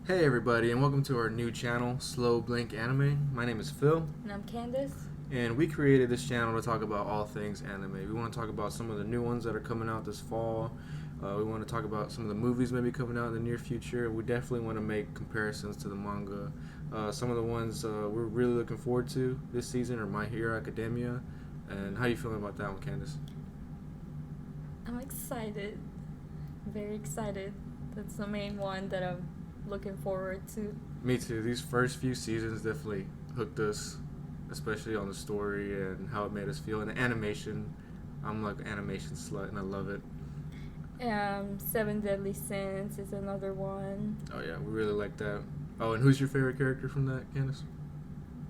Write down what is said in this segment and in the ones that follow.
Hey everybody, and welcome to our new channel, Slow Blink Anime. My name is Phil, And I'm Candace. and we created this channel to talk about all things anime. We want to talk about some of the new ones that are coming out this fall. We want to talk about some of the movies maybe coming out in the near future. We definitely want to make comparisons to the manga. Some of the ones we're really looking forward to this season are My Hero Academia. And how you feeling about that one, Candace? I'm excited. Very excited. That's the main one that I'm looking forward to. Me too. These first few seasons definitely hooked us, especially on the story and how it made us feel. And the animation, I'm like an animation slut, and I love it. Seven Deadly Sins is another one. Oh yeah, we really like that. Oh, and who's your favorite character from that, Candace?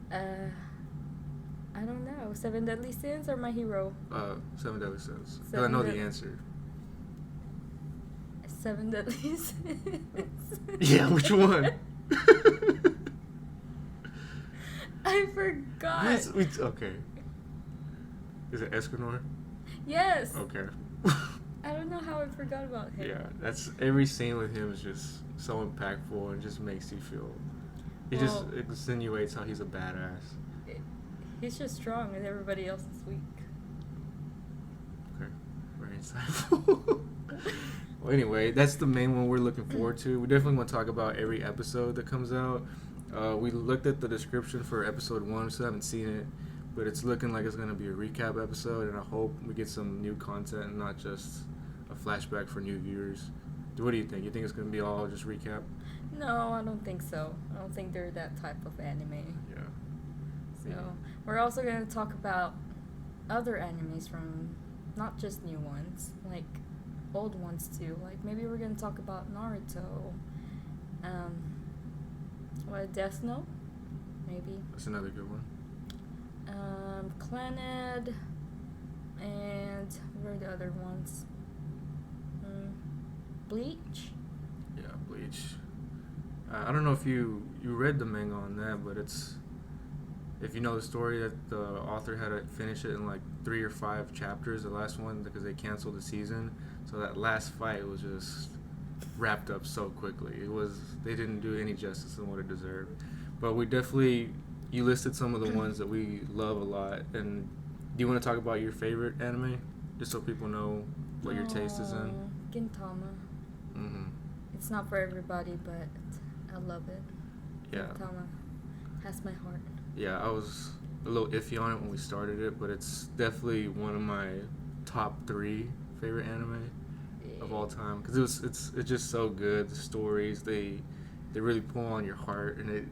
I don't know. Seven Deadly Sins or My Hero? Seven Deadly Sins. Because I know the answer. Seven Deadly Sins. Yeah, which one? I forgot. Okay. Is it Escanor? Yes. Okay. I don't know how I forgot about him. Yeah, that's every scene with him is just so impactful and just makes you feel. He just insinuates how he's a badass. He's just strong and everybody else is weak. Okay, very insightful. Well, anyway, that's the main one we're looking forward to. We definitely want to talk about every episode that comes out. We looked at the description for episode 1, so I haven't seen it, but it's looking like it's going to be a recap episode, and I hope we get some new content and not just a flashback for new viewers. What do you think? You think it's going to be all just recap? No, I don't think so. I don't think they're that type of anime. Yeah. So, we're also going to talk about other animes from not just new ones, like old ones too. Like maybe we're going to talk about Naruto. Death Note? Maybe. That's another good one. Clannad. And what are the other ones? Bleach? Yeah, Bleach. I don't know if you read the manga on that, but it's, if you know the story, that the author had to finish it in like 3 or 5 chapters, the last one, because they canceled the season. So that last fight was just wrapped up so quickly. They didn't do any justice in what it deserved. But you listed some of the ones that we love a lot. And do you want to talk about your favorite anime, just so people know what your taste is in? Gintama. Mm-hmm. It's not for everybody, but I love it. Yeah. Gintama has my heart. Yeah, I was a little iffy on it when we started it, but it's definitely one of my top 3 favorite anime of all time, because it's just so good. The stories, they really pull on your heart and they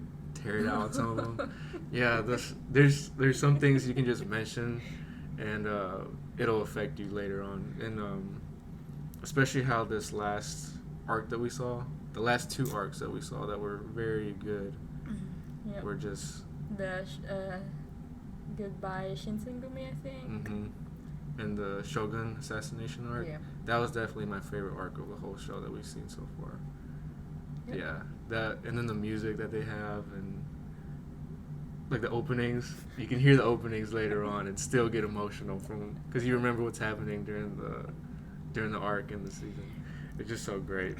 tear it out. Some of them. Yeah, there's some things you can just mention and it'll affect you later on, and especially how this last arc that we saw, the last 2 arcs that we saw that were very good, Yep. were just The Goodbye Shinsengumi, I think. mm-hmm. And the Shogun assassination arc. Yeah. That was definitely my favorite arc of the whole show that we've seen so far. Yep. Yeah, that, and then the music that they have, and like the openings. You can hear the openings later on and still get emotional because you remember what's happening during the arc in the season. It's just so great.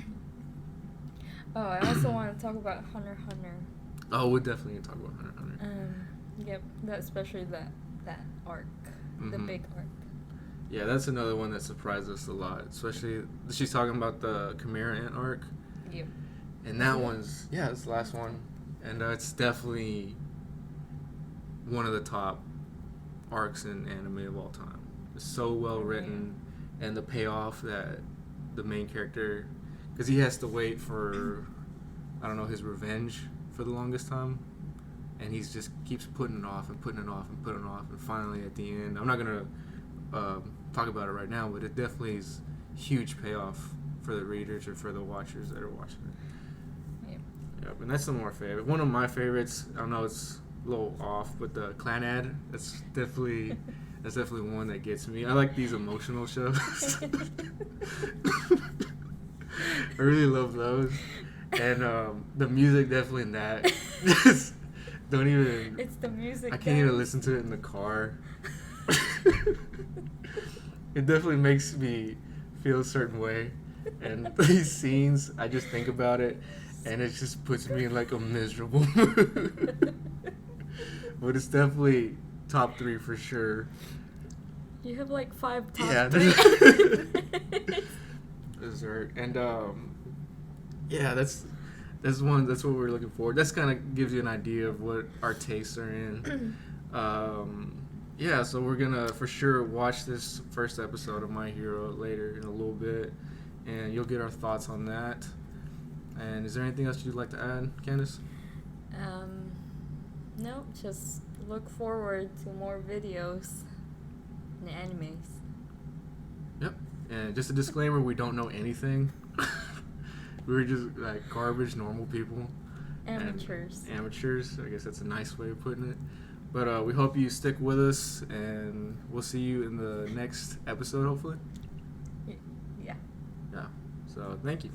Oh, I also want to talk about Hunter x Hunter. Oh, we're definitely gonna talk about Hunter x Hunter. Yep, especially that arc, the Mhm. big arc. Yeah, that's another one that surprised us a lot. Especially, she's talking about the Chimera Ant arc. Yep. And that one's, it's the last one. And it's definitely one of the top arcs in anime of all time. It's so well written, and the payoff that the main character, because he has to wait for, I don't know, his revenge for the longest time. And he just keeps putting it off and putting it off and putting it off. And finally, at the end, I'm not going to talk about it right now, but it definitely is huge payoff for the readers or for the watchers that are watching it. Yep, and that's some of our favorite. One of my favorites, I don't know, it's a little off, but the Clannad, that's definitely one that gets me. I like these emotional shows. I really love those. And the music definitely in that. Don't even. It's the music. I can't even listen to it in the car. It definitely makes me feel a certain way, and these scenes, I just think about it, and it just puts me in like a miserable mood. But it's definitely top 3 for sure. You have like 5 top Yeah. 3. Dessert. And yeah, that's what we're looking for. That's kind of gives you an idea of what our tastes are in. Yeah, so we're gonna for sure watch this first episode of My Hero later in a little bit, and you'll get our thoughts on that. And is there anything else you'd like to add, Candace? No, just look forward to more videos and animes. Yep. And just a disclaimer: we don't know anything. We're just like garbage, normal people. Amateurs. Amateurs. I guess that's a nice way of putting it. But we hope you stick with us, and we'll see you in the next episode, hopefully. Yeah. Yeah. So thank you.